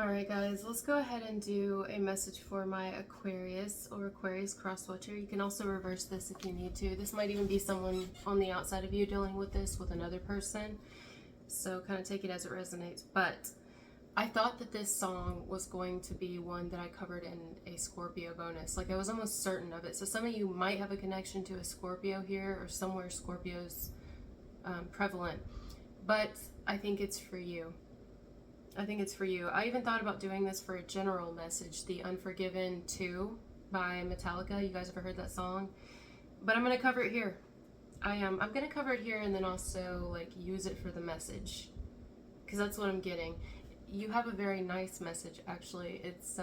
Alright guys, let's go ahead and do a message for my Aquarius or Aquarius cross-watcher. You can also reverse this if you need to. This might even be someone on the outside of you dealing with this with another person. So kind of take it as it resonates. But I thought that this song was going to be one that I covered in a Scorpio bonus. Like I was almost certain of it. So some of you might have a connection to a Scorpio here or somewhere Scorpio's prevalent. But I think it's for you. I think it's for you. I even thought about doing this for a general message, the Unforgiven 2 by Metallica. You guys ever heard that song? But I'm going to cover it here. I'm going to cover it here and then also like use it for the message, because that's what I'm getting. You have a very nice message, actually. It's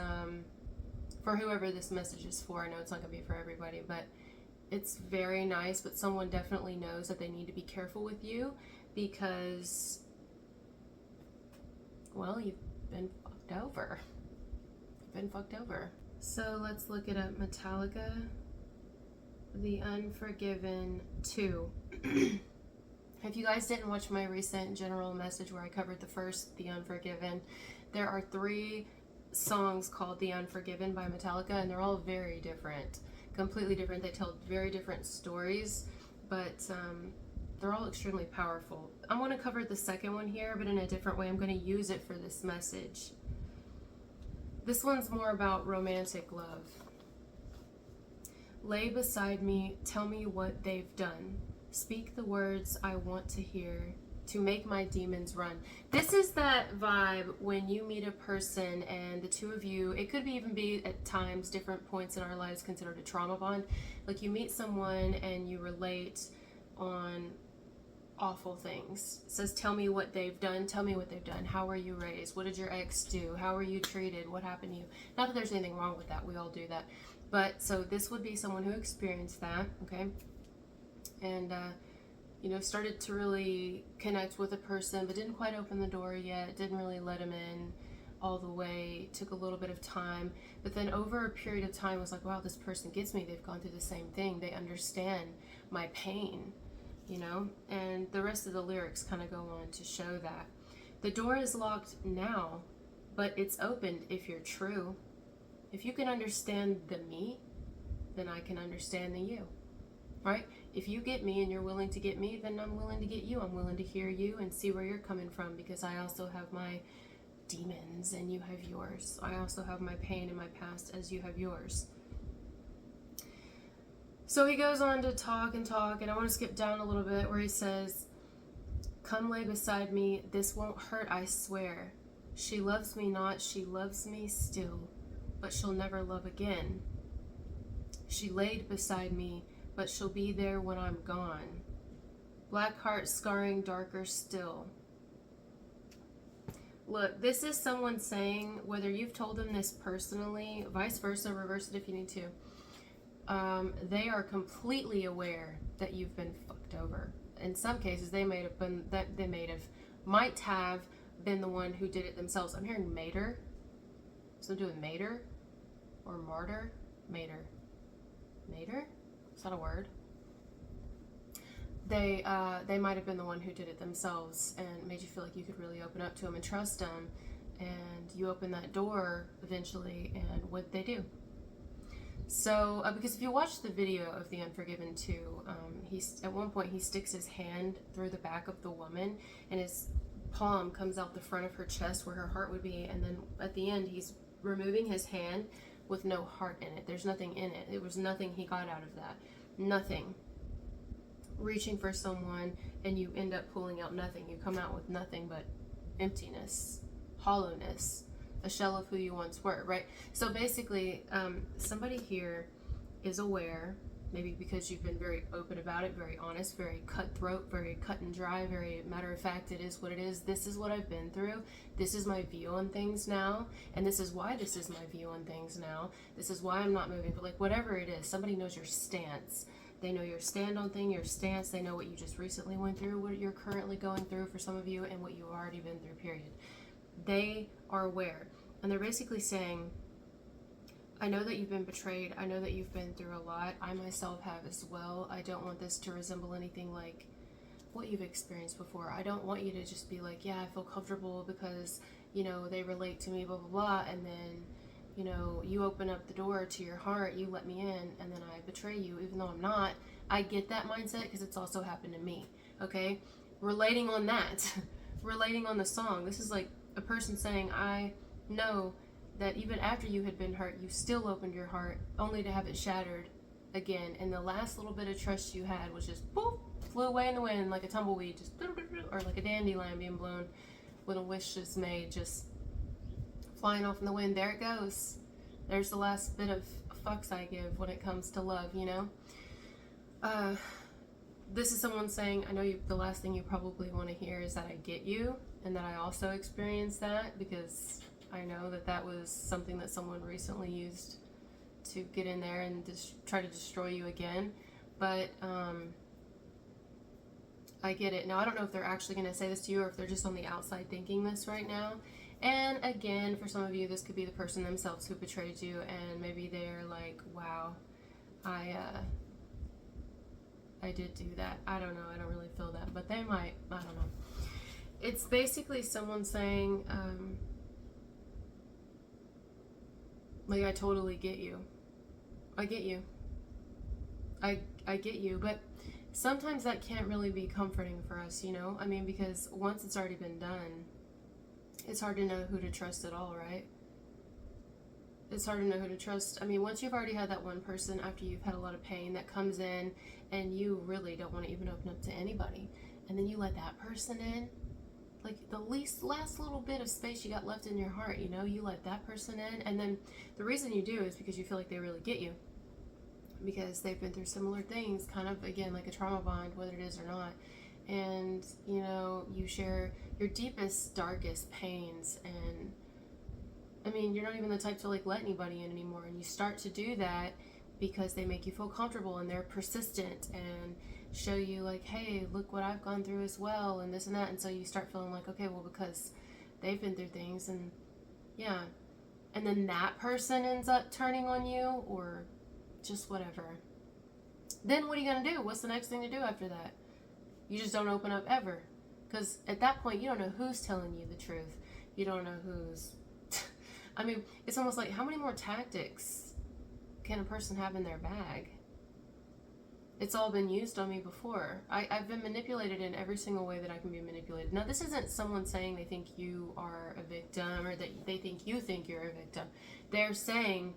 for whoever this message is for. I know it's not going to be for everybody, but it's very nice. But someone definitely knows that they need to be careful with you because, well, you've been fucked over. You've been fucked over. So let's look it up. Metallica, the Unforgiven 2. If you guys didn't watch my recent general message where I covered the first, the Unforgiven, there are 3 songs called the Unforgiven by Metallica, and they're all very different, completely different. They tell very different stories, but they're all extremely powerful. I'm going to cover the second one here, but in a different way. I'm going to use it for this message. This one's more about romantic love. Lay beside me, tell me what they've done. Speak the words I want to hear to make my demons run. This is that vibe when you meet a person and the two of you, it could even be at times different points in our lives considered a trauma bond. Like you meet someone and you relate on awful things. It says, tell me what they've done. Tell me what they've done. How were you raised? What did your ex do? How were you treated? What happened to you? Not that there's anything wrong with that. We all do that. But so this would be someone who experienced that, okay? And, you know, started to really connect with a person, but didn't quite open the door yet. Didn't really let him in all the way. Took a little bit of time. But then over a period of time was like, wow, this person gets me. They've gone through the same thing. They understand my pain. You know, and the rest of the lyrics kind of go on to show that. The door is locked now, but it's opened if you're true. If you can understand the me, then I can understand the you, right? If you get me and you're willing to get me, then I'm willing to get you. I'm willing to hear you and see where you're coming from, because I also have my demons and you have yours. I also have my pain in my past as you have yours. So he goes on to talk, and I want to skip down a little bit where he says, come lay beside me, this won't hurt, I swear. She loves me not, she loves me still, but she'll never love again. She laid beside me, but she'll be there when I'm gone. Black heart scarring darker still. Look, this is someone saying, whether you've told them this personally, vice versa, reverse it if you need to, they are completely aware that you've been fucked over. In some cases, they might have been the one who did it themselves. I'm hearing mater. So I'm doing mater or martyr. Mater. Is that a word? They might have been the one who did it themselves and made you feel like you could really open up to them and trust them. And you open that door eventually, and what'd they do? So, because if you watch the video of the Unforgiven 2, at one point he sticks his hand through the back of the woman, and his palm comes out the front of her chest where her heart would be, and then at the end he's removing his hand with no heart in it. There's nothing in it. It was nothing he got out of that. Nothing. Reaching for someone, and you end up pulling out nothing. You come out with nothing but emptiness, hollowness, a shell of who you once were, right? So basically, somebody here is aware, maybe because you've been very open about it, very honest, very cutthroat, very cut and dry, very matter of fact, it is what it is. This is what I've been through. This is my view on things now. And this is why this is my view on things now. This is why I'm not moving. But like whatever it is, somebody knows your stance. They know your stand on thing, your stance. They know what you just recently went through, what you're currently going through for some of you, and what you've already been through, period. They are aware. And they're basically saying, I know that you've been betrayed. I know that you've been through a lot. I myself have as well. I don't want this to resemble anything like what you've experienced before. I don't want you to just be like, yeah, I feel comfortable because you know, they relate to me, blah, blah, blah, and then, you know, you open up the door to your heart, you let me in, and then I betray you, even though I'm not. I get that mindset because it's also happened to me, okay? Relating on that, relating on the song, this is like a person saying, I know that even after you had been hurt, you still opened your heart, only to have it shattered again, and the last little bit of trust you had was just, poof, flew away in the wind like a tumbleweed, just, or like a dandelion being blown when a wish is made, just flying off in the wind. There it goes. There's the last bit of fucks I give when it comes to love, you know? This is someone saying, I know the last thing you probably want to hear is that I get you, and that I also experienced that, because I know that that was something that someone recently used to get in there and try to destroy you again. But I get it. Now, I don't know if they're actually going to say this to you or if they're just on the outside thinking this right now. And again, for some of you, this could be the person themselves who betrayed you, and maybe they're like, wow, I did do that. I don't know. I don't really feel that, but they might. I don't know. It's basically someone saying, like, I totally get you. I get you. I get you, but sometimes that can't really be comforting for us, you know? I mean, because once it's already been done, it's hard to know who to trust at all, right? It's hard to know who to trust. I mean, once you've already had that one person after you've had a lot of pain that comes in and you really don't want to even open up to anybody, and then you let that person in, like the last little bit of space you got left in your heart, you know, you let that person in, and then the reason you do is because you feel like they really get you, because they've been through similar things, kind of, again, like a trauma bond, whether it is or not. And, you know, you share your deepest, darkest pains, and I mean, you're not even the type to like let anybody in anymore, and you start to do that because they make you feel comfortable and they're persistent and show you like, hey, look what I've gone through as well, and this and that. And so you start feeling like, okay, well, because they've been through things, and yeah, and then that person ends up turning on you or just whatever. Then what are you gonna do? What's the next thing to do after that? You just don't open up ever, because at that point you don't know who's telling you the truth. You don't know who's I mean, it's almost like, how many more tactics can a person have in their bag? It's all been used on me before. I've been manipulated in every single way that I can be manipulated. Now, this isn't someone saying they think you are a victim or that they think you think you're a victim. They're saying,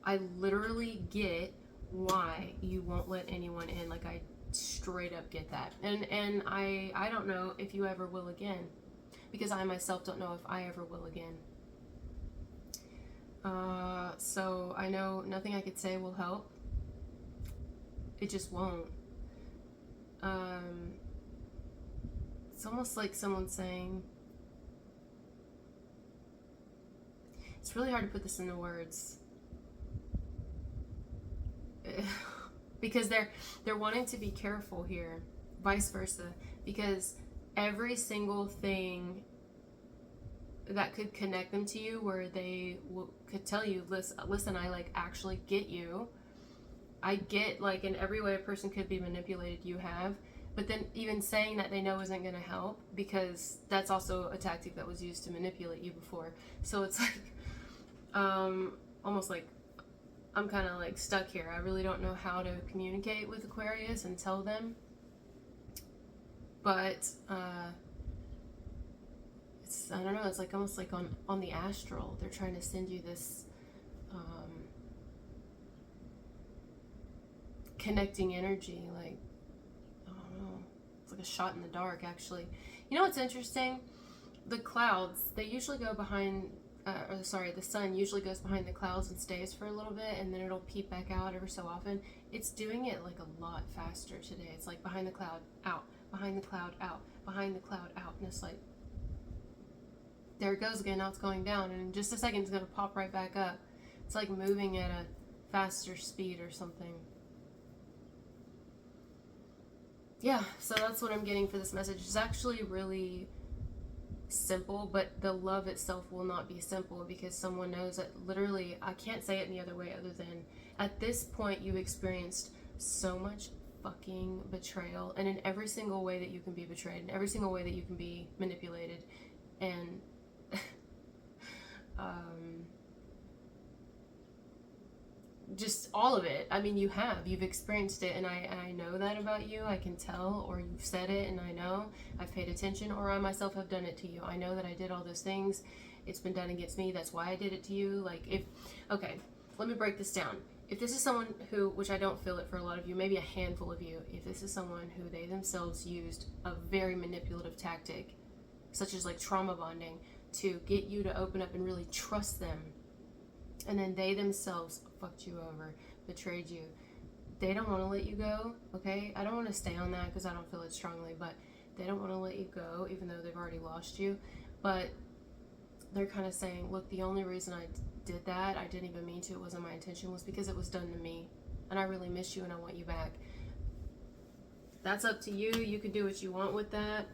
I literally get why you won't let anyone in. Like, I straight up get that. And I don't know if you ever will again, because I myself don't know if I ever will again. So I know nothing I could say will help. It just won't. It's almost like someone saying, it's really hard to put this into words, because they're wanting to be careful here, vice versa, because every single thing that could connect them to you, where they could tell you, listen, I like actually get you. I get, like, in every way a person could be manipulated, you have. But then even saying that they know isn't going to help, because that's also a tactic that was used to manipulate you before. So it's like, almost like I'm kind of like stuck here. I really don't know how to communicate with Aquarius and tell them. But, I don't know, it's like almost like on the astral, they're trying to send you this connecting energy, like, I don't know, it's like a shot in the dark, actually. You know what's interesting? The clouds, they usually go behind, the sun usually goes behind the clouds and stays for a little bit, and then it'll peep back out ever so often. It's doing it like a lot faster today. It's like behind the cloud, out, behind the cloud, out, behind the cloud, out, and it's like, there it goes again, now it's going down, and in just a second it's going to pop right back up. It's like moving at a faster speed or something. Yeah, so that's what I'm getting for this message. It's actually really simple, but the love itself will not be simple, because someone knows that literally, I can't say it any other way other than, at this point you've experienced so much fucking betrayal, and in every single way that you can be betrayed, in every single way that you can be manipulated, and just all of it. I mean, you've experienced it, and I know that about you. I can tell, or you've said it, and I know I've paid attention, or I myself have done it to you. I know that I did all those things. It's been done against me. That's why I did it to you. Like, okay, let me break this down. If this is someone who, which I don't feel it for a lot of you, maybe a handful of you, if this is someone who they themselves used a very manipulative tactic, such as like trauma bonding, to get you to open up and really trust them, and then they themselves fucked you over, betrayed you, they don't want to let you go, okay? I don't want to stay on that because I don't feel it strongly, but they don't want to let you go even though they've already lost you. But they're kind of saying, look, the only reason I did that, I didn't even mean to, it wasn't my intention, was because it was done to me, and I really miss you and I want you back. That's up to you. You can do what you want with that.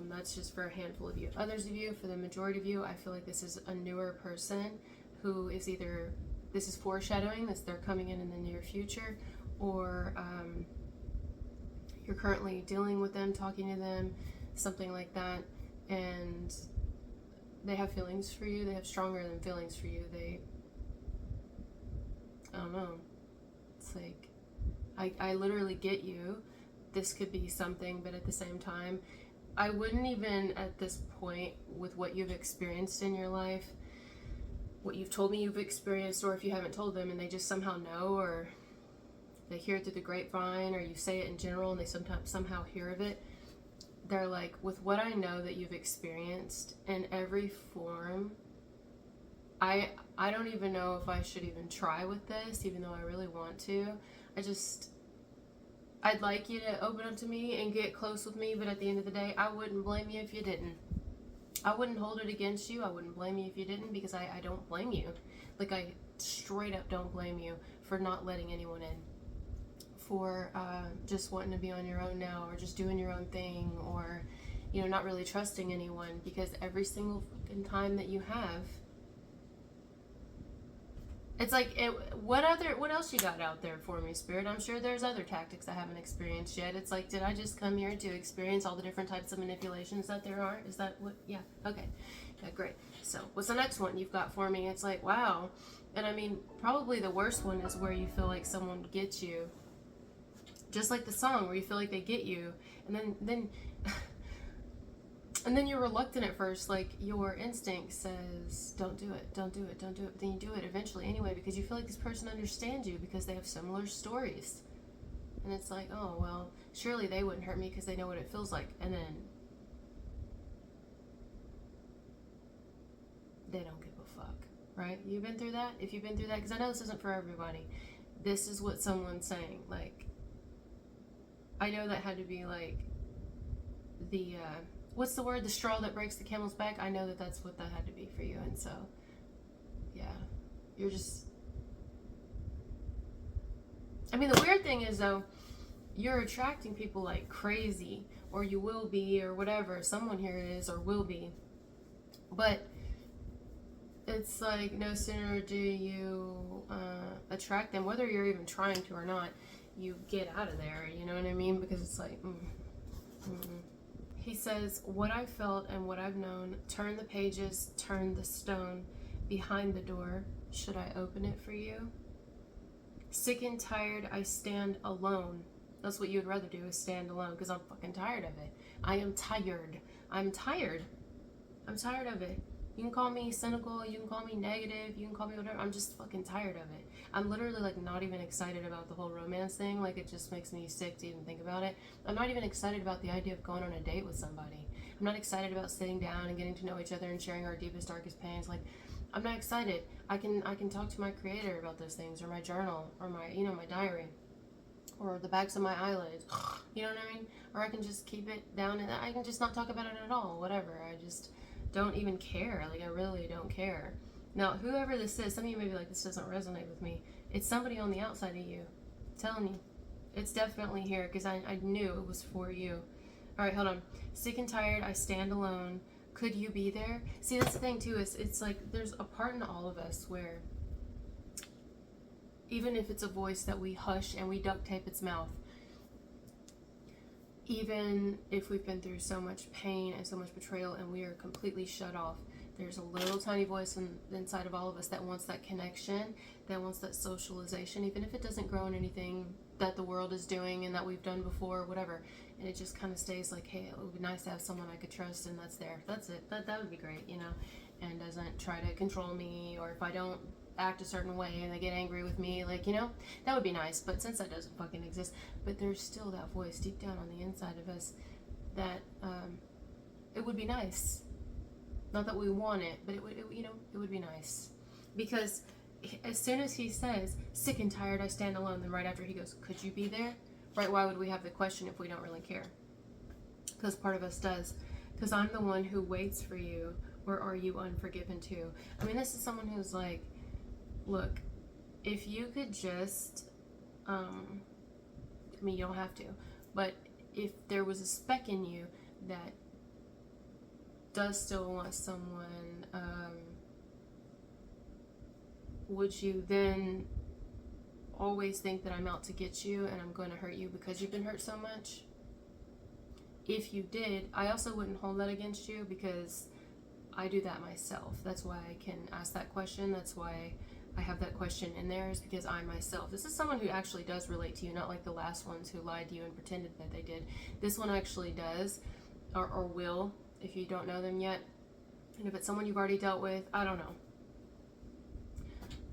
That's just for a handful of you. Others of you, for the majority of you, I feel like this is a newer person who is either, this is foreshadowing that they're coming in the near future, or you're currently dealing with them, talking to them, something like that, and they have feelings for you. They have stronger than feelings for you. I don't know. It's like, I literally get you. This could be something, but at the same time, I wouldn't even at this point, with what you've experienced in your life, what you've told me you've experienced, or if you haven't told them and they just somehow know, or they hear it through the grapevine, or you say it in general and they sometimes somehow hear of it, they're like, with what I know that you've experienced in every form, I don't even know if I should even try with this, even though I really want to. I'd like you to open up to me and get close with me, but at the end of the day, I wouldn't blame you if you didn't. I wouldn't hold it against you. I wouldn't blame you if you didn't, because I don't blame you. Like, I straight up don't blame you for not letting anyone in, for just wanting to be on your own now, or just doing your own thing, or, you know, not really trusting anyone, because every single fucking time that you have, it's like, what else you got out there for me, Spirit? I'm sure there's other tactics I haven't experienced yet. It's like, did I just come here to experience all the different types of manipulations that there are? Is that what? Yeah, okay. Yeah, great. So, what's the next one you've got for me? It's like, wow. And I mean, probably the worst one is where you feel like someone gets you. Just like the song, where you feel like they get you. And then and then you're reluctant at first, like your instinct says, don't do it, don't do it, don't do it. But then you do it eventually anyway, because you feel like this person understands you, because they have similar stories. And it's like, oh, well, surely they wouldn't hurt me because they know what it feels like. And then they don't give a fuck, right? You've been through that? If you've been through that, because I know this isn't for everybody. This is what someone's saying. Like, I know that had to be like the, what's the word? The straw that breaks the camel's back. I know that that's what that had to be for you. And so, yeah, you're just, I mean, the weird thing is, though, you're attracting people like crazy, or you will be, or whatever. Someone here is, or will be. But it's like, no sooner do you attract them, whether you're even trying to or not, you get out of there, you know what I mean? Because it's like, He says, what I've felt and what I've known, turn the pages, turn the stone behind the door. Should I open it for you? Sick and tired, I stand alone. That's what you would rather do, is stand alone, because I'm fucking tired of it. I am tired. I'm tired. I'm tired of it. You can call me cynical, you can call me negative, you can call me whatever. I'm just fucking tired of it. I'm literally like not even excited about the whole romance thing. Like, it just makes me sick to even think about it. I'm not even excited about the idea of going on a date with somebody. I'm not excited about sitting down and getting to know each other and sharing our deepest, darkest pains. Like, I'm not excited. I can talk to my creator about those things, or my journal, or my, you know, my diary, or the backs of my eyelids. You know what I mean? Or I can just keep it down and I can just not talk about it at all. Whatever. I just don't even care. Like, I really don't care. Now, whoever this is, some of you may be like, this doesn't resonate with me. It's somebody on the outside of you. I'm telling you. It's definitely here, because I knew it was for you. All right, hold on. Sick and tired, I stand alone. Could you be there? See, that's the thing, too. It's like there's a part in all of us where, even if it's a voice that we hush and we duct tape its mouth, even if we've been through so much pain and so much betrayal and we are completely shut off, There's a little tiny voice inside of all of us that wants that connection, that wants that socialization, even if it doesn't grow in anything that the world is doing and that we've done before, whatever. And it just kind of stays like, hey, it would be nice to have someone I could trust, and that's there. That's it. That would be great, you know, and doesn't try to control me, or if I don't act a certain way and they get angry with me, like, you know, that would be nice. But since that doesn't fucking exist, but there's still that voice deep down on the inside of us that it would be nice. Not that we want it, but it would be nice. Because as soon as he says, sick and tired, I stand alone, then right after he goes, could you be there? Right, why would we have the question if we don't really care? Because part of us does. Because I'm the one who waits for you. Or are you unforgiven too? I mean, this is someone who's like, look, if you could just, I mean, you don't have to, but if there was a speck in you that does still want someone, would you then always think that I'm out to get you and I'm going to hurt you because you've been hurt so much? If you did, I also wouldn't hold that against you, because I do that myself. That's why I can ask that question. That's why I have that question in there, is because I myself, this is someone who actually does relate to you, not like the last ones who lied to you and pretended that they did. This one actually does, or will, if you don't know them yet. And if it's someone you've already dealt with, I don't know.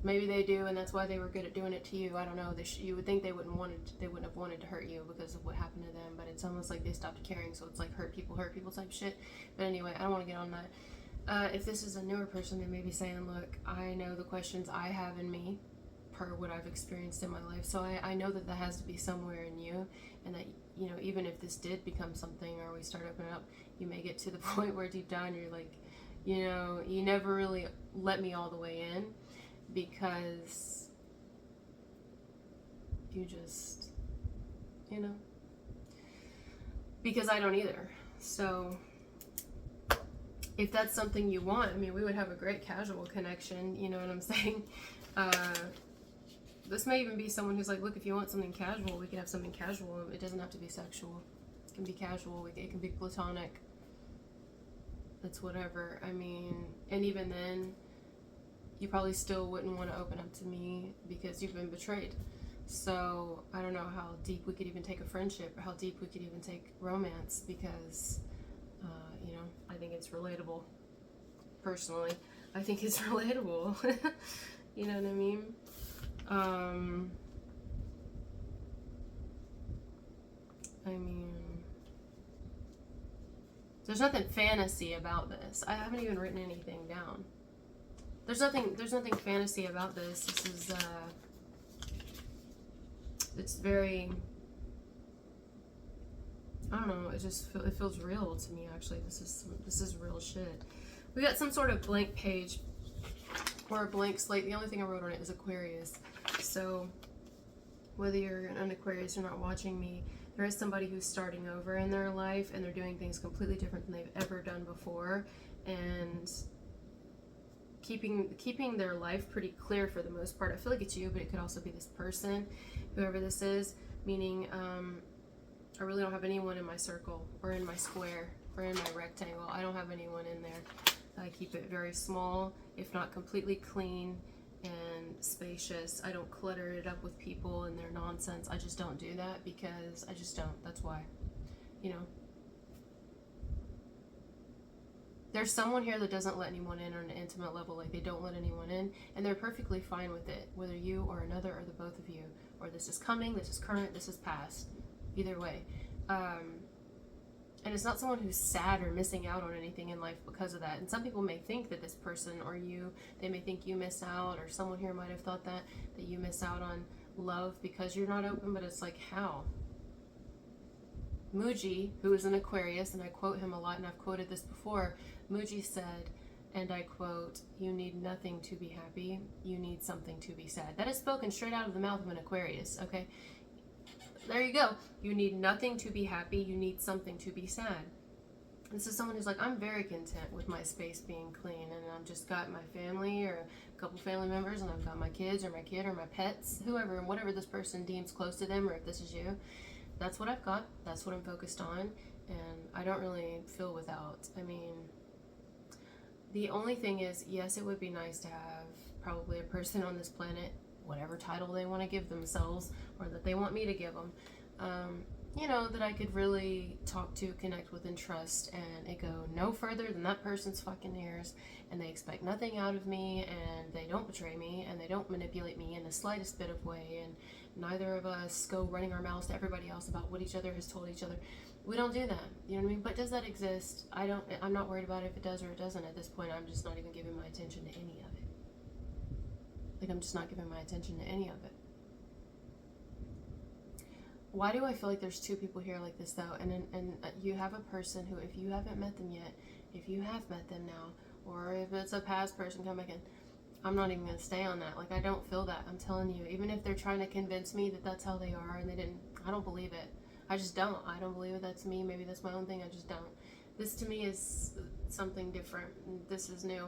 Maybe they do, and that's why they were good at doing it to you. I don't know. You would think they wouldn't have wanted to hurt you because of what happened to them, but it's almost like they stopped caring. So it's like hurt people type shit. But anyway, I don't want to get on that. If this is a newer person, they may be saying, look, I know the questions I have in me per what I've experienced in my life. So I know that has to be somewhere in you, and that, you know, even if this did become something, or we start opening up, you may get to the point where deep down you're like, you know, you never really let me all the way in, because you just, you know, because I don't either. So if that's something you want, I mean, we would have a great casual connection, you know what I'm saying? This may even be someone who's like, look, if you want something casual, we can have something casual. It doesn't have to be sexual. It can be casual. It can be platonic. It's whatever. I mean, and even then, you probably still wouldn't want to open up to me because you've been betrayed. So I don't know how deep we could even take a friendship, or how deep we could even take romance, because, you know, I think it's relatable. Personally, I think it's relatable. You know what I mean? I mean, there's nothing fantasy about this. I haven't even written anything down. There's nothing fantasy about this. This is, it's very, I don't know, it feels real to me, actually. This is real shit. We got some sort of blank page, or a blank slate. The only thing I wrote on it is Aquarius. So whether you're an Aquarius or not watching me, there is somebody who's starting over in their life, and they're doing things completely different than they've ever done before, and keeping their life pretty clear for the most part. I feel like it's you, but it could also be this person, whoever this is, meaning I really don't have anyone in my circle, or in my square, or in my rectangle. I don't have anyone in there. I keep it very small, if not completely clean and spacious. I don't clutter it up with people and their nonsense. I just don't do that, because I just don't. That's why, you know. There's someone here that doesn't let anyone in on an intimate level, like they don't let anyone in, and they're perfectly fine with it, whether you or another, or the both of you, or this is coming, this is current, this is past, either way. And it's not someone who's sad or missing out on anything in life because of that. And some people may think that this person, or you, they may think you miss out, or someone here might have thought that you miss out on love because you're not open, but it's like, how? Muji, who is an Aquarius, and I quote him a lot, and I've quoted this before, Muji said, and I quote, "You need nothing to be happy, you need something to be sad." That is spoken straight out of the mouth of an Aquarius, okay? There you go. You need nothing to be happy, you need something to be sad. This is someone who's like, I'm very content with my space being clean, and I've just got my family, or a couple family members, and I've got my kids, or my kid, or my pets, whoever, and whatever this person deems close to them, or if this is you. That's what I've got. That's what I'm focused on, and I don't really feel without. I mean, The only thing is, yes, it would be nice to have probably a person on this planet, whatever title they want to give themselves or that they want me to give them, you know, that I could really talk to, connect with, and trust, and it go no further than that person's fucking ears, and they expect nothing out of me, and they don't betray me, and they don't manipulate me in the slightest bit of way, and neither of us go running our mouths to everybody else about what each other has told each other. We don't do that, you know what I mean? But does that exist? I'm not worried about if it does or it doesn't at this point. I'm just not even giving my attention to any of it. Like, I'm just not giving my attention to any of it. Why do I feel like there's two people here like this, though? And you have a person who, if you haven't met them yet, if you have met them now, or if it's a past person coming in, I'm not even going to stay on that. Like, I don't feel that. I'm telling you, even if they're trying to convince me that that's how they are and they didn't, I don't believe it. I just don't. I don't believe it. That's me. Maybe that's my own thing. I just don't. This to me is something different. This is new.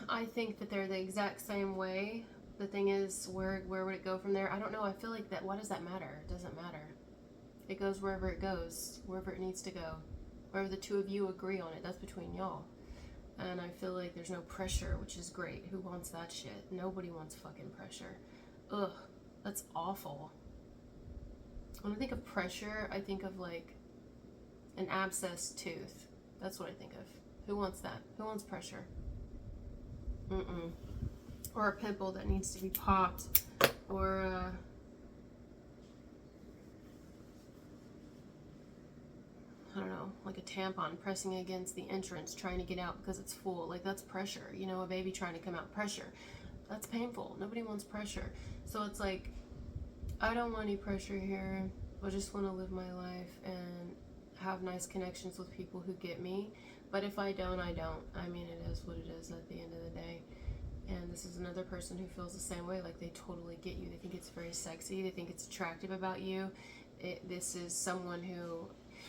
I think that they're the exact same way. The thing is, where would it go from there? I don't know. I feel like that, what does that matter? It doesn't matter. It goes wherever it goes, wherever it needs to go. Wherever the two of you agree on it, that's between y'all. And I feel like there's no pressure, which is great. Who wants that shit? Nobody wants fucking pressure. Ugh, that's awful. When I think of pressure, I think of like an abscessed tooth. That's what I think of. Who wants that? Who wants pressure? Or a pimple that needs to be popped. Or I don't know, like a tampon pressing against the entrance trying to get out because it's full. Like, that's pressure. You know, a baby trying to come out, pressure. That's painful. Nobody wants pressure. So it's like, I don't want any pressure here. I just want to live my life and have nice connections with people who get me. But if I don't, I don't. I mean, it is what it is at the end of the day. And this is another person who feels the same way. Like, they totally get you. They think it's very sexy. They think it's attractive about you. This is someone who...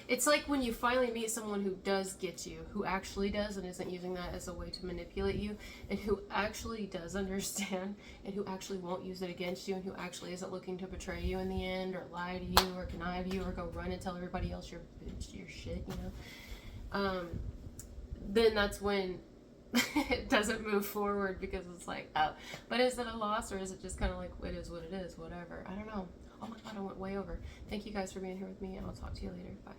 It's like when you finally meet someone who does get you, who actually does and isn't using that as a way to manipulate you, and who actually does understand, and who actually won't use it against you, and who actually isn't looking to betray you in the end, or lie to you, or connive you, or go run and tell everybody else your shit, you know? Then that's when it doesn't move forward, because it's like, oh, but is it a loss, or is it just kind of like, it is what it is, whatever? I don't know. Oh my God, I went way over. Thank you guys for being here with me, and I'll talk to you later. Bye.